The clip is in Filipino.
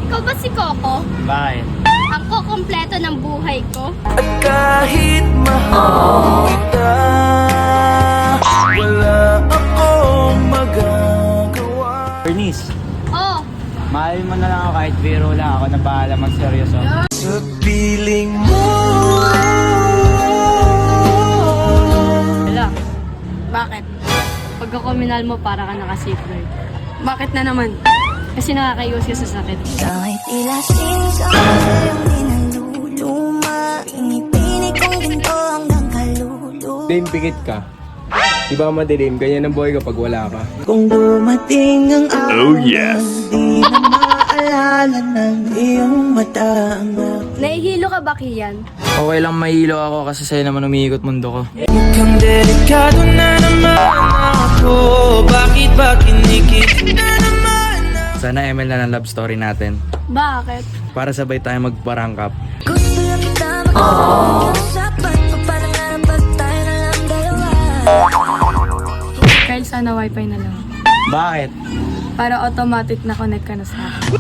Ikaw ba si Coco? Bakit? Ang kukumpleto ng buhay ko. At kahit mahal kita, wala akong magagawa. Bernice, Oh, mahalin mo na lang ako kahit biro lang. Ako na bahala magseryoso. Sa piling mo. Hala, bakit? Pag ako minahal mo, para ka naka-safeguard. Bakit na naman? Kasi nakakaiwas ka sa sakit. Kahit ilasin sa kanyang di naluluma, pinipinig kong ginto hanggang kalulu. Dame, pikit ka. Di ba madilim? Ganyan ang buhay kapag wala ka. Kung dumating ang araw, di na maalala ng iyong mata ang Nahihilo ka ba, Kian? Okay lang mahilo ako kasi sa'yo naman umiikot mundo ko. mukhang delikado na naman ako. Bakit ba kinikit na naman ako? Sana ML na ng love story natin. Bakit? Para sabay tayo magparangkap. Gusto lang kita makapag-usapan, papanangarap at tayo na lang dalawa. Kyle, sana wifi na lang. Bakit? Para automatic na connect ka na sa akin.